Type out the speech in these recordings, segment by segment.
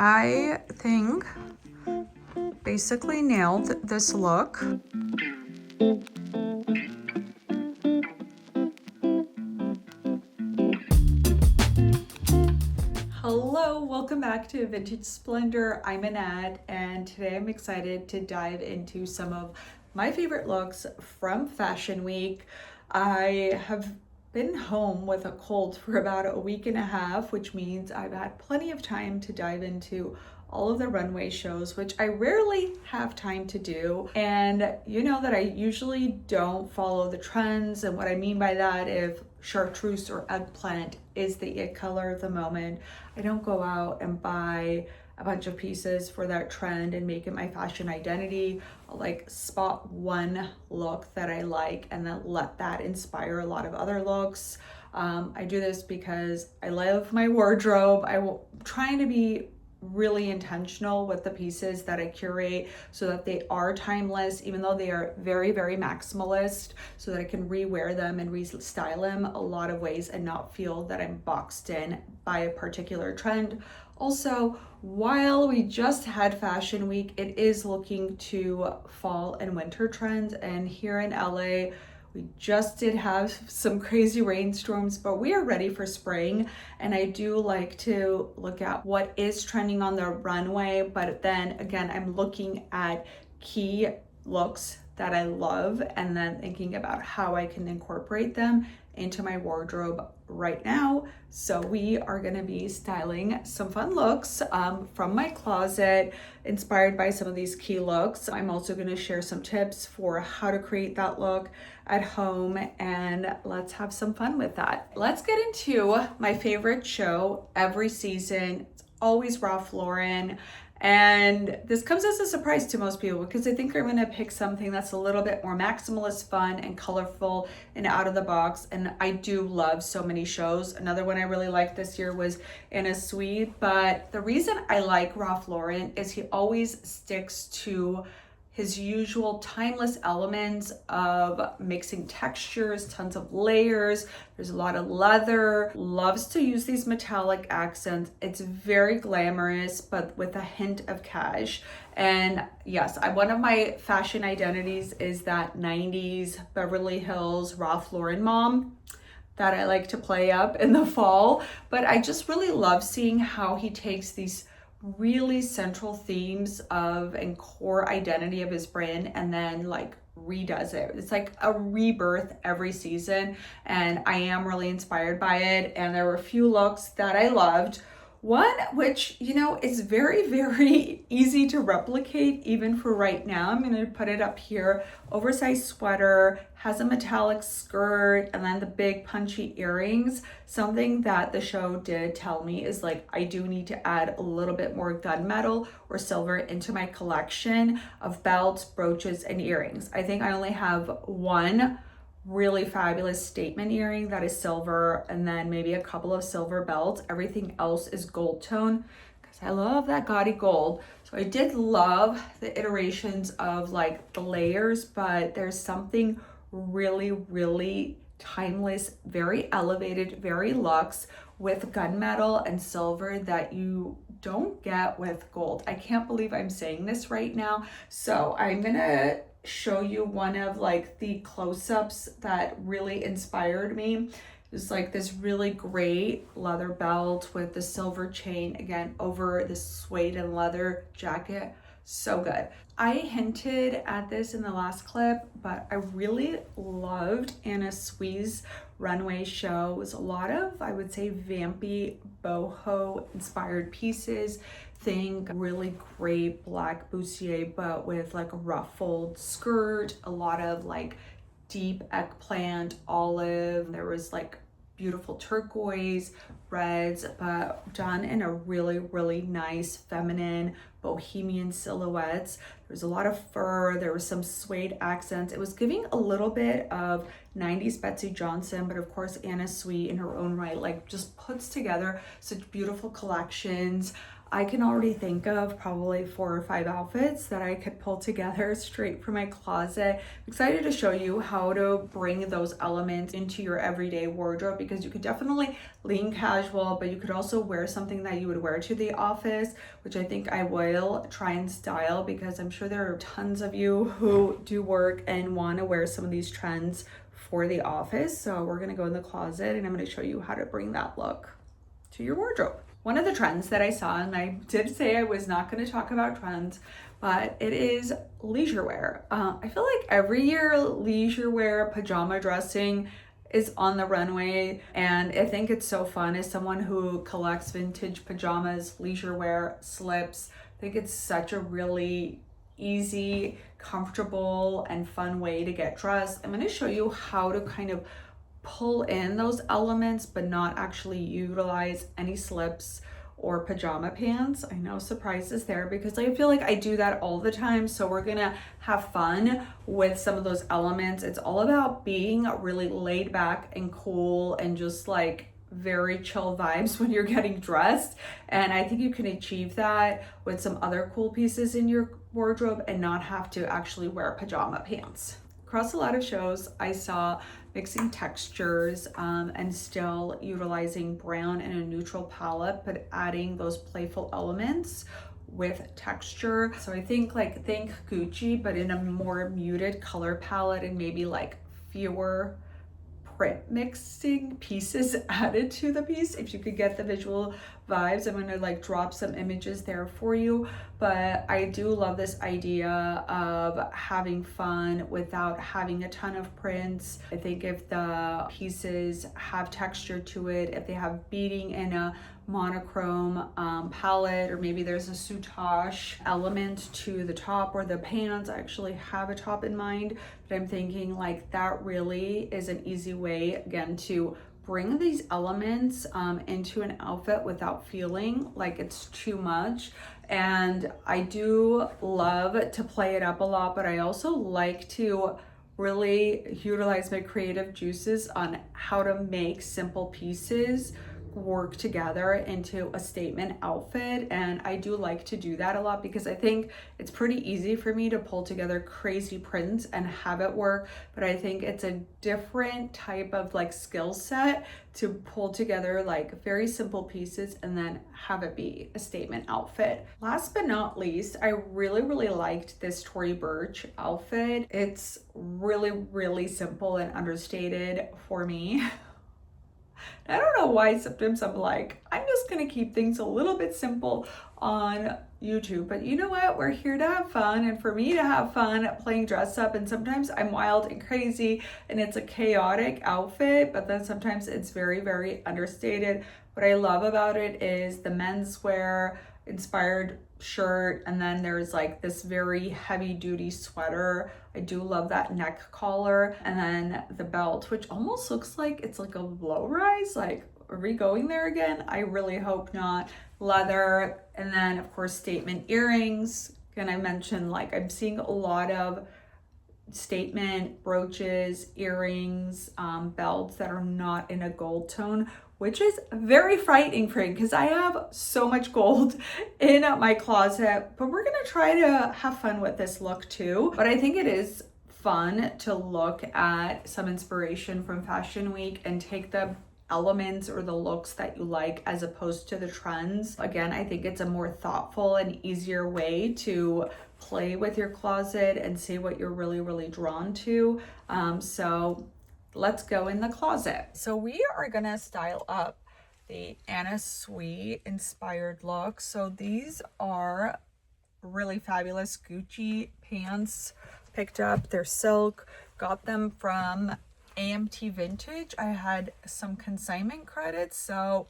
I think basically nailed this look. Hello, welcome back to Vintage Splendor. I'm Annette, and today I'm excited to dive into some of my favorite looks from Fashion Week. I have been home with a cold for about a week and a half, which means I've had plenty of time to dive into all of the runway shows, which I rarely have time to do. And you know that I usually don't follow the trends. And what I mean by that, if chartreuse or eggplant is the it color of the moment, I don't go out and buy a bunch of pieces for that trend and make it my fashion identity. I'll like spot one look that I like and then let that inspire a lot of other looks. I do this because I love my wardrobe. I'm trying to be really intentional with the pieces that I curate so that they are timeless, even though they are very, very maximalist, so that I can rewear them and restyle them a lot of ways and not feel that I'm boxed in by a particular trend. Also, while we just had Fashion Week, it is looking to fall and winter trends, and here in LA, we just did have some crazy rainstorms, but we are ready for spring. And I do like to look at what is trending on the runway, but then again, I'm looking at key looks that I love and then thinking about how I can incorporate them into my wardrobe right now. So we are going to be styling some fun looks from my closet, inspired by some of these key looks. I'm also going to share some tips for how to create that look at home, and let's have some fun with that. Let's get into my favorite show every season. It's always Ralph Lauren. And this comes as a surprise to most people because I think I'm going to pick something that's a little bit more maximalist, fun, and colorful and out of the box. And I do love so many shows. Another one I really liked this year was Anna Sui. But the reason I like Ralph Lauren is he always sticks to his usual timeless elements of mixing textures, tons of layers. There's a lot of leather, loves to use these metallic accents. It's very glamorous, but with a hint of cash. And yes, one of my fashion identities is that 90s Beverly Hills Ralph Lauren mom that I like to play up in the fall. But I just really love seeing how he takes these really central themes of and core identity of his brand and then like redoes it. It's like a rebirth every season, and I am really inspired by it. And there were a few looks that I loved. One which, you know, is very, very easy to replicate even for right now. I'm going to put it up here. Oversized sweater, has a metallic skirt, and then the big punchy earrings. Something that the show did tell me is like, I do need to add a little bit more gunmetal or silver into my collection of belts, brooches, and earrings. I think I only have one really fabulous statement earring that is silver, and then maybe a couple of silver belts. Everything else is gold tone because I love that gaudy gold. So I did love the iterations of like the layers, but there's something really, really timeless, very elevated, very luxe with gunmetal and silver that you don't get with gold. I can't believe I'm saying this right now. So I'm gonna show you one of like the close-ups that really inspired me. It was like this really great leather belt with the silver chain again over the suede and leather jacket. So good. I hinted at this in the last clip, but I really loved Anna Sui's runway show. It was a lot of, I would say, vampy boho inspired pieces. Think really great black bustier, but with like a ruffled skirt, a lot of like deep eggplant, olive. There was like beautiful turquoise, reds, but done in a really, really nice feminine bohemian silhouettes. There was a lot of fur, there was some suede accents. It was giving a little bit of 90s Betsy Johnson, but of course Anna Sui in her own right, like just puts together such beautiful collections. I can already think of probably 4 or 5 outfits that I could pull together straight from my closet. I'm excited to show you how to bring those elements into your everyday wardrobe, because you could definitely lean casual, but you could also wear something that you would wear to the office, which I think I will try and style, because I'm sure there are tons of you who do work and want to wear some of these trends for the office. So we're gonna go in the closet and I'm gonna show you how to bring that look to your wardrobe. One of the trends that I saw, and I did say I was not going to talk about trends, but it is leisure wear. I feel like every year leisure wear, pajama dressing is on the runway, and I think it's so fun. As someone who collects vintage pajamas, leisure wear, slips, I think it's such a really easy, comfortable, and fun way to get dressed. I'm going to show you how to kind of pull in those elements but not actually utilize any slips or pajama pants. I know surprises there, because I feel like I do that all the time. So we're gonna have fun with some of those elements. It's all about being really laid back and cool and just like very chill vibes when you're getting dressed. And I think you can achieve that with some other cool pieces in your wardrobe and not have to actually wear pajama pants. Across a lot of shows, I saw mixing textures and still utilizing brown and a neutral palette, but adding those playful elements with texture. So I think think Gucci, but in a more muted color palette and maybe like fewer print mixing pieces added to the piece. If you could get the visual vibes, I'm gonna like drop some images there for you. But I do love this idea of having fun without having a ton of prints. I think if the pieces have texture to it, if they have beading in a monochrome palette, or maybe there's a soutache element to the top or the pants. I actually have a top in mind, but I'm thinking like that really is an easy way, again, to bring these elements into an outfit without feeling like it's too much. And I do love to play it up a lot, but I also like to really utilize my creative juices on how to make simple pieces work together into a statement outfit. And I do like to do that a lot, because I think it's pretty easy for me to pull together crazy prints and have it work, but I think it's a different type of like skill set to pull together like very simple pieces and then have it be a statement outfit. Last but not least, I really liked this Tory Burch outfit. It's really simple and understated for me. I don't know why sometimes I'm like, I'm just gonna keep things a little bit simple on YouTube, but you know what? We're here to have fun, and for me to have fun playing dress up, and sometimes I'm wild and crazy and it's a chaotic outfit, but then sometimes it's very understated. What I love about it is the menswear inspired shirt, and then there's like this very heavy duty sweater. I do love that neck collar, and then the belt, which almost looks like it's like a low rise. Like, are we going there again? I really hope not. Leather, and then of course statement earrings. And I mentioned like I'm seeing a lot of statement brooches, earrings, belts that are not in a gold tone, which is very frightening for me because I have so much gold in my closet. But we're gonna try to have fun with this look too. But I think it is fun to look at some inspiration from Fashion Week and take the elements or the looks that you like as opposed to the trends. Again, I think it's a more thoughtful and easier way to play with your closet and see what you're really drawn to. So let's go in the closet. So we are gonna style up the Anna Sui inspired look. So these are really fabulous Gucci pants. Picked up, they're silk, got them from AMT Vintage. I had some consignment credits, so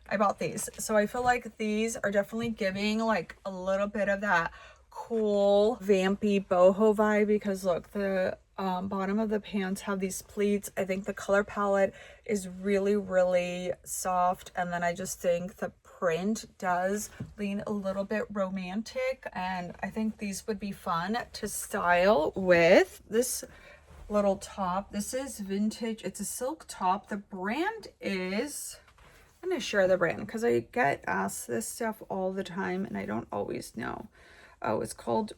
I bought these. So I feel like these are definitely giving like a little bit of that cool vampy boho vibe, because look, the bottom of the pants have these pleats. I think the color palette is really soft, and then I just think the print does lean a little bit romantic, and I think these would be fun to style with this little top. This is vintage. It's a silk top. The brand is, I'm gonna share the brand because I get asked this stuff all the time and I don't always know. Oh, it's called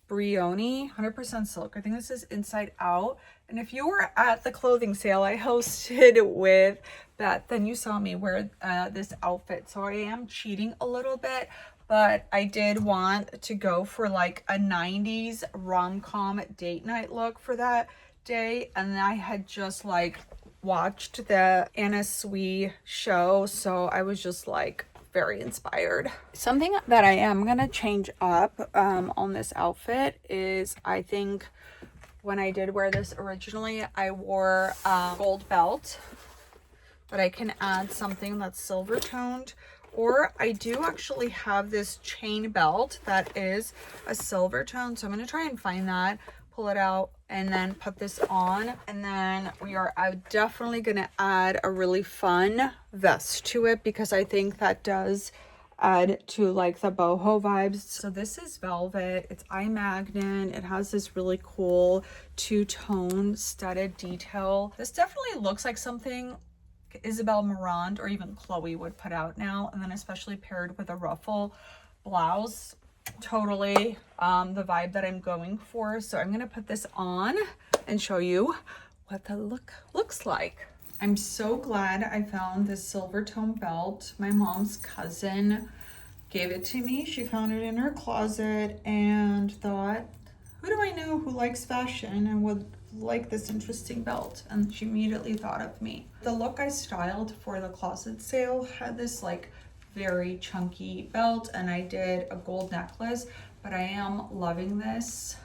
Brioni, 100% silk. I think this is inside out. And if you were at the clothing sale I hosted with Beth, then you saw me wear this outfit. So I am cheating a little bit, but I did want to go for like a 90s rom-com date night look for that day. And I had just like watched the Anna Sui show, so I was just like very inspired. Something that I am gonna change up on this outfit is, I think when I did wear this originally, I wore a gold belt, but I can add something that's silver toned, or I do actually have this chain belt that is a silver tone, so I'm gonna try and find that, pull it out, and then put this on. And then I'm definitely gonna add a really fun vest to it because I think that does add to like the boho vibes. So this is velvet, it's eye magnet, it has this really cool two-tone studded detail. This definitely looks like something Isabel Marant or even Chloe would put out now, and then especially paired with a ruffle blouse, totally the vibe that I'm going for. So I'm gonna put this on and show you what the look looks like. I'm so glad I found this silver tone belt. My mom's cousin gave it to me. She found it in her closet and thought, who do I know who likes fashion and would like this interesting belt? And she immediately thought of me. The look I styled for the closet sale had this like very chunky belt, and I did a gold necklace, but I am loving this.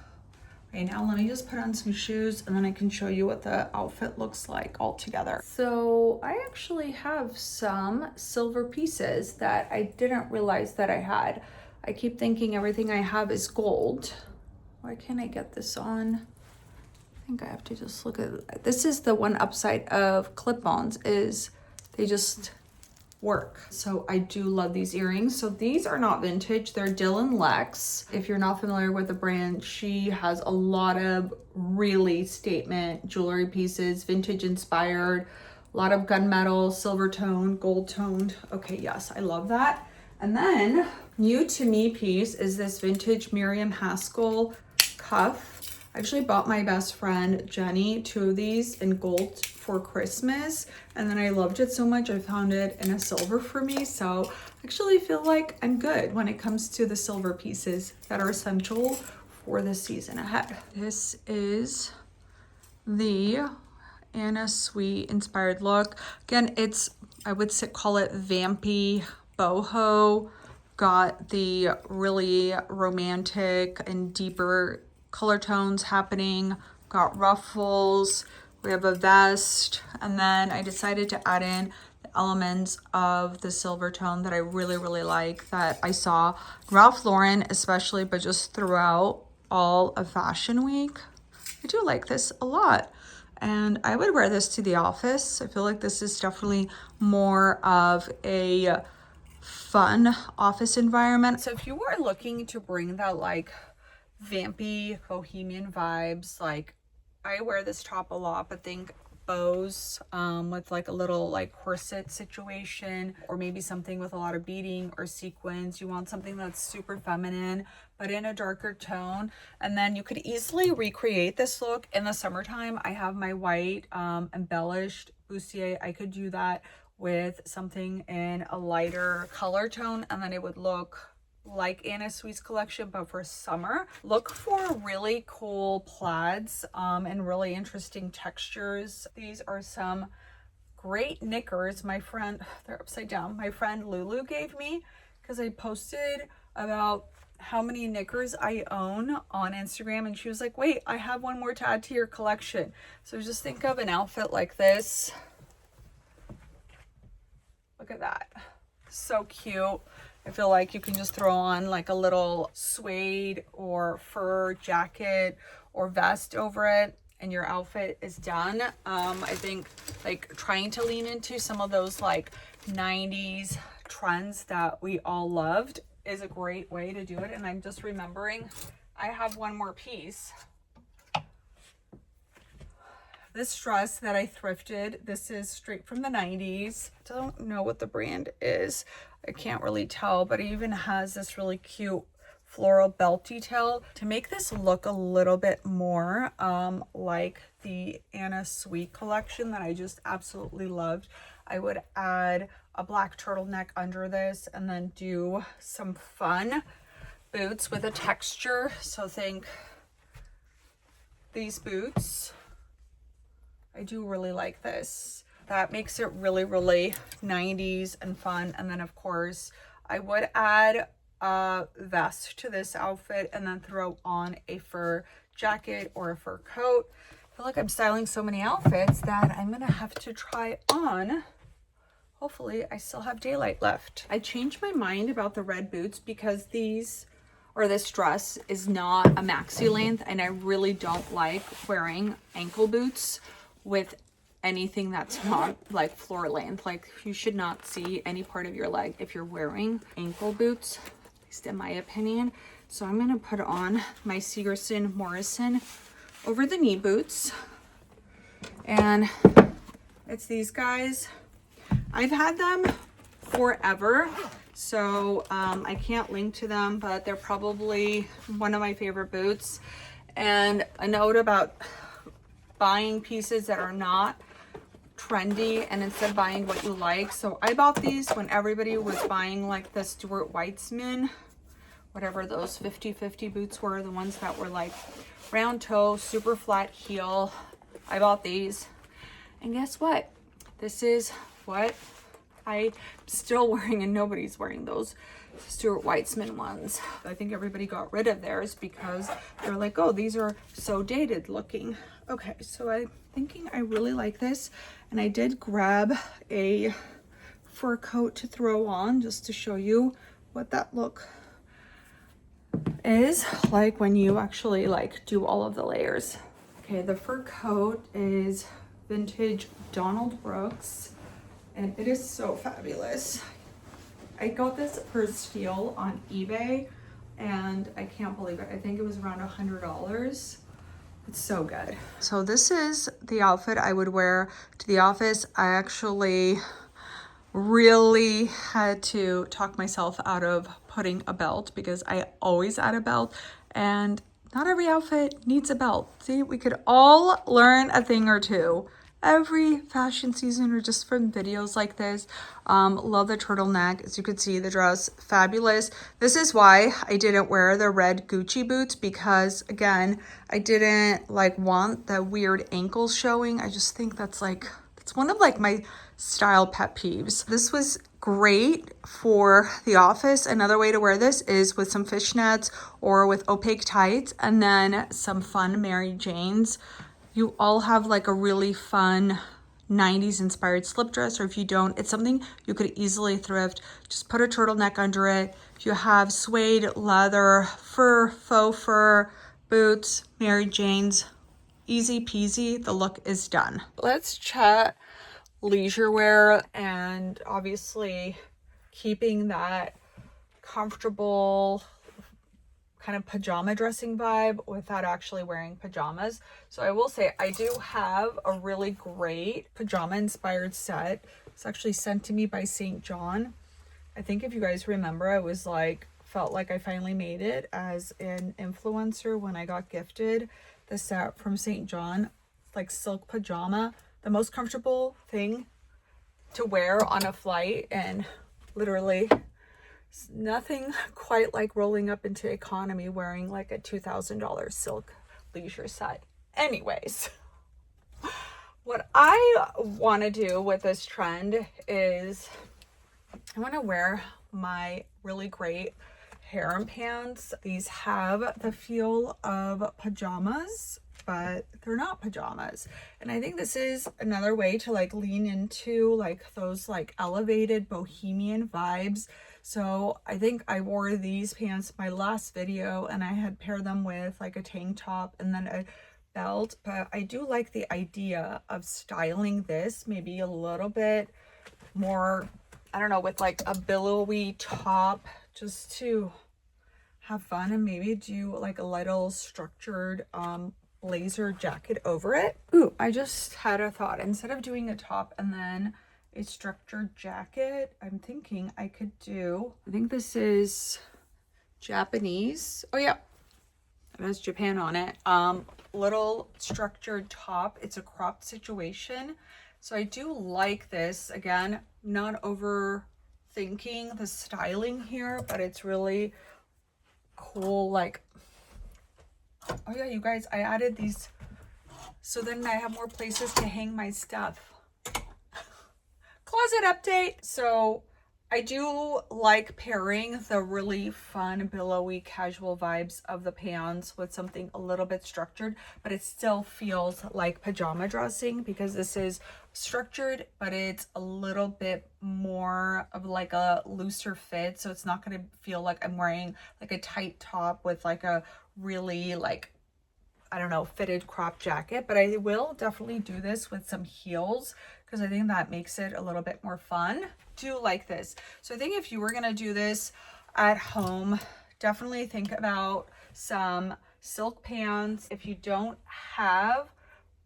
Okay, now let me just put on some shoes and then I can show you what the outfit looks like all together. So I actually have some silver pieces that I didn't realize that I had. I keep thinking everything I have is gold. Why can't I get this on? I think I have to just look at, this is the one upside of clip-ons, is they just work. So I do love these earrings. So these are not vintage, they're Dylan Lex. If you're not familiar with the brand, she has a lot of really statement jewelry pieces, vintage inspired, a lot of gunmetal, silver toned, gold toned. Okay, yes, I love that. And then new to me piece is this vintage Miriam Haskell cuff. I actually bought my best friend Jenny 2 of these in gold for Christmas, and then I loved it so much I found it in a silver for me. So I actually feel like I'm good when it comes to the silver pieces that are essential for the season ahead. This is the Anna Sui inspired look. Again, it's, I would call it vampy boho. Got the really romantic and deeper color tones happening, got ruffles, we have a vest, and then I decided to add in the elements of the silver tone that I really, really like, that I saw Ralph Lauren especially, but just throughout all of Fashion Week. I do like this a lot, and I would wear this to the office. I feel like this is definitely more of a fun office environment. So if you were looking to bring that like vampy bohemian vibes, like I wear this top a lot, but think bows with like a little like corset situation, or maybe something with a lot of beading or sequins. You want something that's super feminine but in a darker tone, and then you could easily recreate this look in the summertime. I have my white embellished bustier. I could do that with something in a lighter color tone, and then it would look like Anna Sui's collection, but for summer. Look for really cool plaids and really interesting textures. These are some great knickers my friend, they're upside down, my friend Lulu gave me, because I posted about how many knickers I own on Instagram, and she was like, wait, I have one more to add to your collection. So just think of an outfit like this. Look at that, so cute. I feel like you can just throw on like a little suede or fur jacket or vest over it and your outfit is done. I think like trying to lean into some of those like 90s trends that we all loved is a great way to do it. And I'm just remembering I have one more piece. this dress that I thrifted. This is straight from the 90s. Don't know what the brand is. I can't really tell, but it even has this really cute floral belt detail to make this look a little bit more like the Anna Sui collection that I just absolutely loved. I would add a black turtleneck under this and then do some fun boots with a texture. So think these boots. I do really like this. That makes it really, really 90s and fun. And then of course I would add a vest to this outfit and then throw on a fur jacket or a fur coat. I feel like I'm styling so many outfits that I'm gonna have to try on. Hopefully I still have daylight left. I changed my mind about the red boots because this dress is not a maxi length, and I really don't like wearing ankle boots with anything that's not like floor length. Like, you should not see any part of your leg if you're wearing ankle boots, at least in my opinion. So I'm gonna put on my Segerson Morrison over the knee boots, and it's these guys. I've had them forever, so I can't link to them, but they're probably one of my favorite boots. And a note about buying pieces that are not trendy and instead buying what you like. So I bought these when everybody was buying like the Stuart Weitzman, whatever those 50-50 boots were, the ones that were like round toe, super flat heel. I bought these, and guess what? This is what I'm still wearing, and nobody's wearing those Stuart Weitzman ones. I think everybody got rid of theirs because they're like, oh, these are so dated looking. Okay, so I'm thinking I really like this, and I did grab a fur coat to throw on just to show you what that look is like when you actually like do all of the layers. Okay, the fur coat is vintage Donald Brooks, and it is so fabulous. I got this for steal on eBay, and I can't believe it. I think it was around $100. It's so good. So this is the outfit I would wear to the office. I actually really had to talk myself out of putting a belt because I always add a belt, and not every outfit needs a belt. See, we could all learn a thing or two every fashion season or just from videos like this. Love the turtleneck. As you can see, the dress, fabulous. This is why I didn't wear the red Gucci boots, because again, I didn't like want the weird ankles showing. I just think that's one of like my style pet peeves. This was great for the office. Another way to wear this is with some fishnets or with opaque tights and then some fun Mary Janes. You all have like a really fun 90s inspired slip dress, or if you don't, it's something you could easily thrift. Just put a turtleneck under it. If you have suede, leather, fur, faux fur, boots, Mary Janes, easy peasy, the look is done. Let's chat leisure wear, and obviously keeping that comfortable kind of pajama dressing vibe without actually wearing pajamas. So I will say I do have a really great pajama inspired set. It's actually sent to me by St. John. I think if you guys remember, I was like, felt like I finally made it as an influencer when I got gifted the set from St. John, like silk pajama, the most comfortable thing to wear on a flight, and literally nothing quite like rolling up into economy wearing like a $2,000 silk leisure set. Anyways, what I want to do with this trend is I want to wear my really great harem pants. These have the feel of pajamas, but they're not pajamas. And I think this is another way to like lean into like those like elevated bohemian vibes. So I think I wore these pants my last video, and I had paired them with like a tank top and then a belt. But I do like the idea of styling this maybe a little bit more, I don't know, with like a billowy top, just to have fun and maybe do like a little structured blazer jacket over it. Ooh, I just had a thought. Instead of doing a top and then a structured jacket, I'm thinking I could do, I think this is Japanese. Oh yeah, it has Japan on it. Little structured top. It's a cropped situation. So I do like this. Again, not overthinking the styling here, but it's really cool. Like, oh yeah, you guys, I added these so then I have more places to hang my stuff. Closet update. So I do like pairing the really fun, billowy, casual vibes of the pants with something a little bit structured, but it still feels like pajama dressing because this is structured, but it's a little bit more of like a looser fit. So it's not going to feel like I'm wearing like a tight top with like a really like, I don't know, fitted crop jacket, but I will definitely do this with some heels because I think that makes it a little bit more fun. Do like this. So I think if you were going to do this at home, definitely think about some silk pants. If you don't have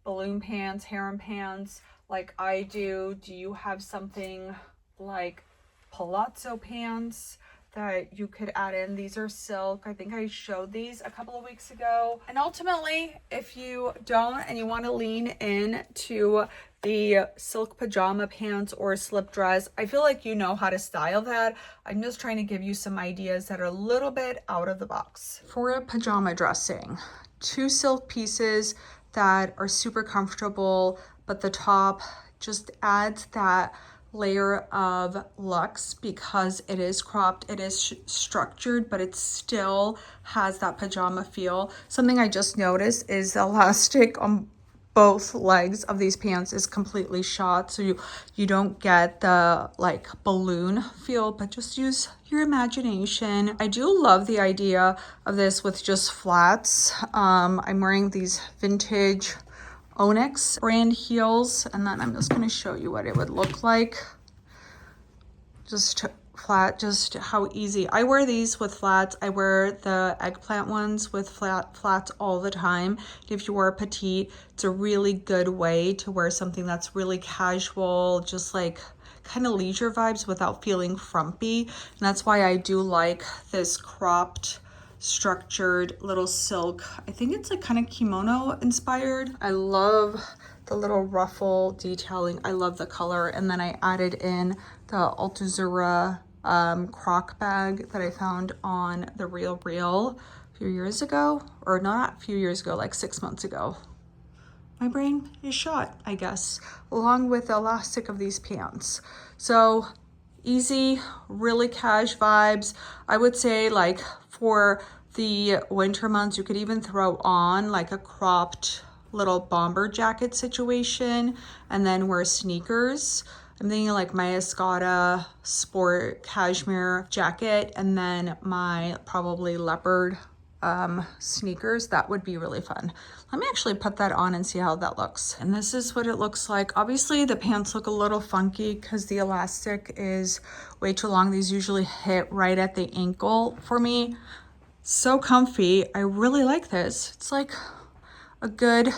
balloon pants, harem pants like I do you have something like palazzo pants that you could add in? These are silk. I think I showed these a couple of weeks ago. And ultimately, if you don't and you want to lean in to the silk pajama pants or slip dress, I feel like you know how to style that. I'm just trying to give you some ideas that are a little bit out of the box. For a pajama dressing, 2 silk pieces that are super comfortable, but the top just adds that layer of luxe because it is cropped, it is structured, but it still has that pajama feel. Something I just noticed is the elastic on both legs of these pants is completely shot, so you don't get the like balloon feel, but just use your imagination. I do love the idea of this with just flats. I'm wearing these vintage Onyx brand heels, and then I'm just going to show you what it would look like. Just flat, just how easy. I wear these with flats. I wear the eggplant ones with flats all the time. If you wear petite, it's a really good way to wear something that's really casual, just like kind of leisure vibes without feeling frumpy. And that's why I do like this cropped structured little silk. I think it's like kind of kimono inspired. I love the little ruffle detailing. I love the color. And then I added in the Altuzura croc bag that I found on the Real a few years ago, or not a few years ago, like 6 months ago. My brain is shot, I guess, along with the elastic of these pants. So easy, really cash vibes. I would say like for the winter months, you could even throw on like a cropped little bomber jacket situation and then wear sneakers. I'm thinking like my Escada sport cashmere jacket and then my probably leopard sneakers. That would be really fun. Let me actually put that on and see how that looks. And this is what it looks like. Obviously the pants look a little funky because the elastic is way too long. These usually hit right at the ankle for me. So comfy. I really like this. It's like a good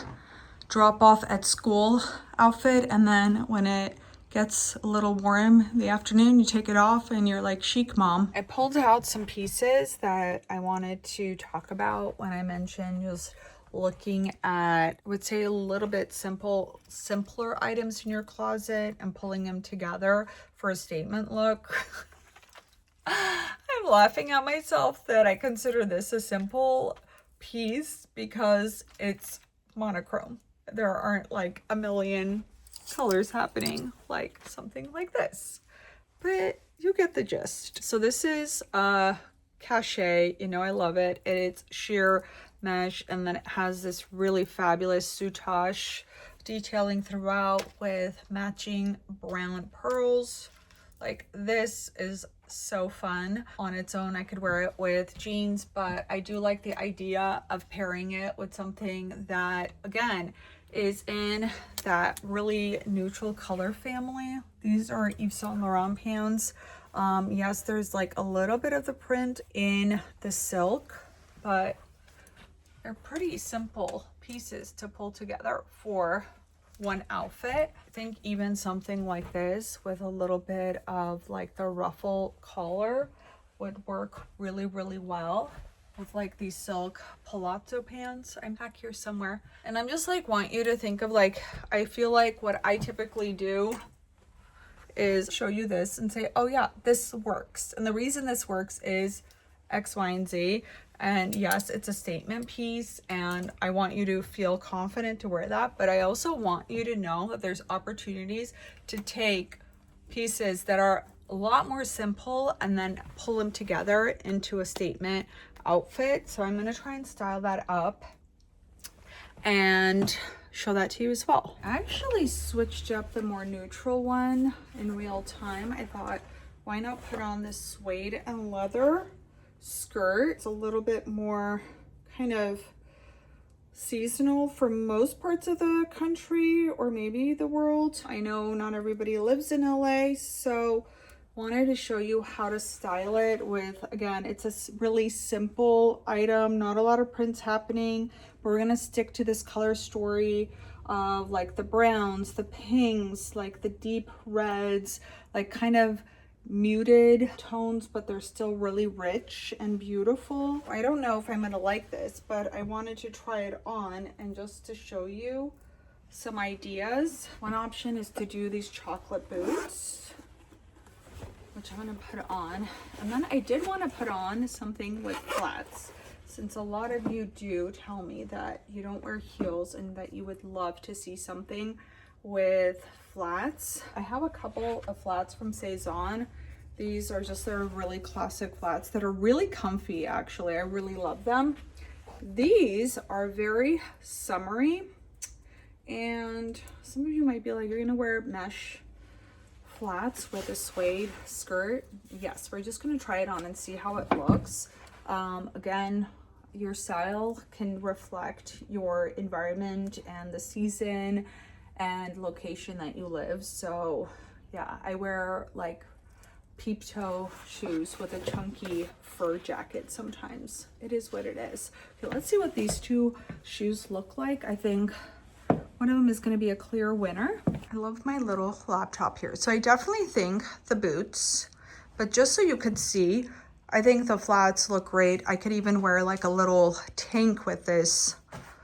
drop off at school outfit, and then when it gets a little warm in the afternoon, you take it off and you're like chic mom. I pulled out some pieces that I wanted to talk about when I mentioned just looking at, I would say, a little bit simpler items in your closet and pulling them together for a statement look. I'm laughing at myself that I consider this a simple piece because it's monochrome. There aren't like a million colors happening like something like this, but you get the gist. So this is a cachet, you know, I love it. It's sheer mesh, and then it has this really fabulous soutache detailing throughout with matching brown pearls. Like, this is so fun on its own. I could wear it with jeans, but I do like the idea of pairing it with something that, again, is in that really neutral color family. These are Yves Saint Laurent pants. Yes, there's like a little bit of the print in the silk, but they're pretty simple. pieces to pull together for one outfit. I think even something like this with a little bit of like the ruffle collar would work really, really well with like these silk palazzo pants. I'm back here somewhere. And I'm just like, want you to think of like, I feel like what I typically do is show you this and say, oh yeah, this works. And the reason this works is X, Y, and Z. And yes, it's a statement piece and I want you to feel confident to wear that. But I also want you to know that there's opportunities to take pieces that are a lot more simple and then pull them together into a statement outfit. So I'm going to try and style that up and show that to you as well. I actually switched up the more neutral one in real time. I thought, why not put on this suede and leather skirt? It's a little bit more kind of seasonal for most parts of the country or maybe the world. I know not everybody lives in LA, so wanted to show you how to style it with, again, it's a really simple item, not a lot of prints happening, but we're gonna stick to this color story of like the browns, the pinks, like the deep reds, like kind of muted tones, but they're still really rich and beautiful. I don't know if I'm gonna like this, but I wanted to try it on and just to show you some ideas. One option is to do these chocolate boots, which I'm gonna put on. And then I did want to put on something with flats, since a lot of you do tell me that you don't wear heels and that you would love to see something with flats. I have a couple of flats from Saison. These are just their really classic flats that are really comfy, actually. I really love them. These are very summery, and some of you might be like, you're gonna wear mesh flats with a suede skirt. Yes, we're just gonna try it on and see how it looks. Again, your style can reflect your environment and the season and location that you live. So yeah, I wear like peep toe shoes with a chunky fur jacket sometimes. It is what it is. Okay, let's see what these two shoes look like. I think one of them is going to be a clear winner. I love my little laptop here. So I definitely think the boots, but just so you could see, I think the flats look great. I could even wear like a little tank with this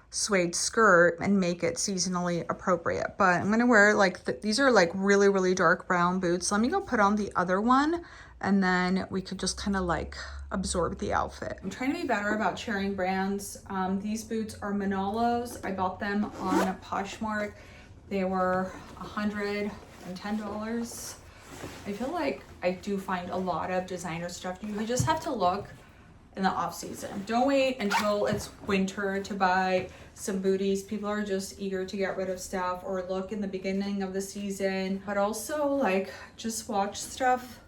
suede skirt and make it seasonally appropriate. But I'm gonna wear like these are like really, really dark brown boots. Let me go put on the other one and then we could just kind of like absorb the outfit. I'm trying to be better about sharing brands. These boots are Manolos. I bought them on Poshmark. They were $110. I feel like I do find a lot of designer stuff. You just have to look in the off season. Don't wait until it's winter to buy some booties. People are just eager to get rid of stuff, or look in the beginning of the season. But also like just watch stuff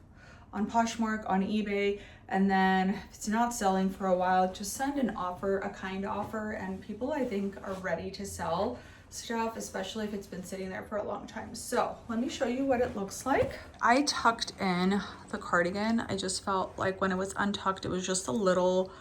on Poshmark, on eBay, and then if it's not selling for a while, just send an offer, a kind offer, and people I think are ready to sell stuff, especially if it's been sitting there for a long time. So let me show you what it looks like. I tucked in the cardigan. I just felt like when it was untucked, it was just a little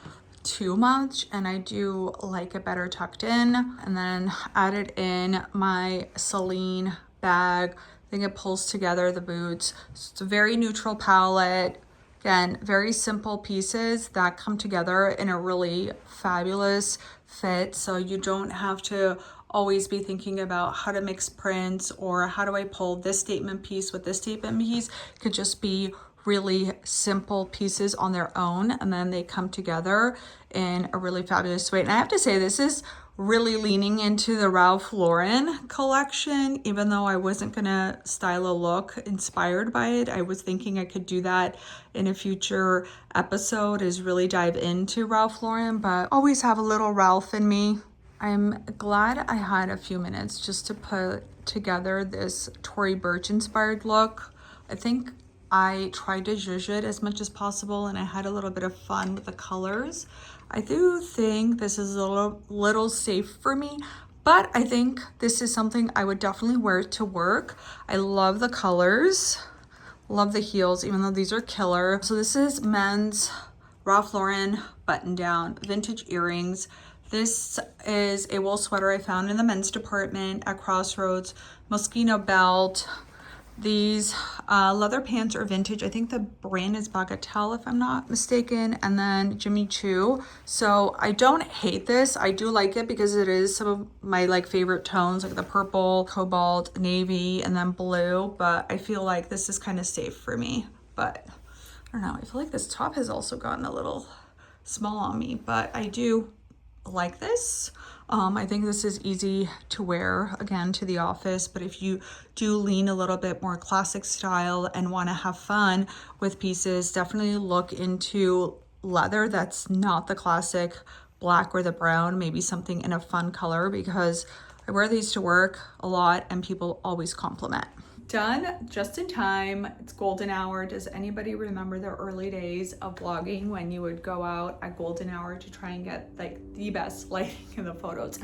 too much, and I do like it better tucked in. And then added in my Celine bag. I think it pulls together the boots. So it's a very neutral palette. Again, very simple pieces that come together in a really fabulous fit. So you don't have to always be thinking about how to mix prints or how do I pull this statement piece with this statement piece. It could just be really simple pieces on their own, and then they come together in a really fabulous way. And I have to say, this is really leaning into the Ralph Lauren collection. Even though I wasn't gonna style a look inspired by it, I was thinking I could do that in a future episode, is really dive into Ralph Lauren, but always have a little Ralph in me. I'm glad I had a few minutes just to put together this Tory Burch inspired look. I think I tried to zhuzh it as much as possible, and I had a little bit of fun with the colors. I do think this is a little safe for me, but I think this is something I would definitely wear to work. I love the colors, love the heels, even though these are killer. So this is men's Ralph Lauren button down, vintage earrings. This is a wool sweater I found in the men's department at Crossroads. Moschino belt. These leather pants are vintage. I think the brand is Bagatelle if I'm not mistaken, and then Jimmy Choo. So I don't hate this. I do like it because it is some of my like favorite tones, like the purple, cobalt, navy, and then blue. But I feel like this is kind of safe for me. But I don't know. I feel like this top has also gotten a little small on me, but I do like this. I think this is easy to wear again to the office, but if you do lean a little bit more classic style and want to have fun with pieces, definitely look into leather that's not the classic black or the brown, maybe something in a fun color, because I wear these to work a lot and people always compliment. Done just in time. It's golden hour. Does anybody remember the early days of vlogging when you would go out at golden hour to try and get like the best lighting in the photos?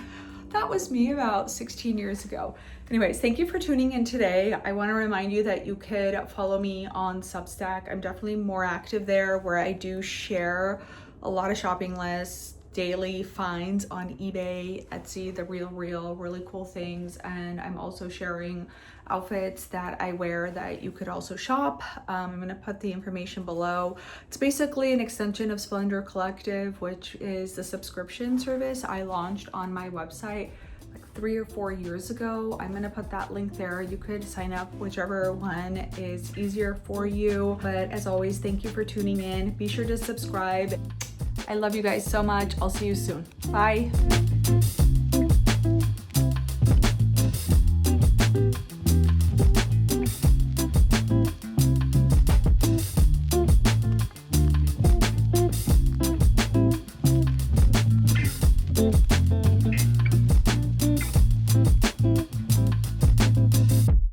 That was me about 16 years ago. Anyways, thank you for tuning in today. I want to remind you that you could follow me on Substack. I'm definitely more active there, where I do share a lot of shopping lists, daily finds on eBay, Etsy, the real, really cool things. And I'm also sharing outfits that I wear that you could also shop. I'm gonna put the information below. It's basically an extension of Splendor Collective, which is the subscription service I launched on my website like 3 or 4 years ago. I'm gonna put that link there. You could sign up whichever one is easier for you. But as always, thank you for tuning in. Be sure to subscribe. I love you guys so much. I'll see you soon. Bye.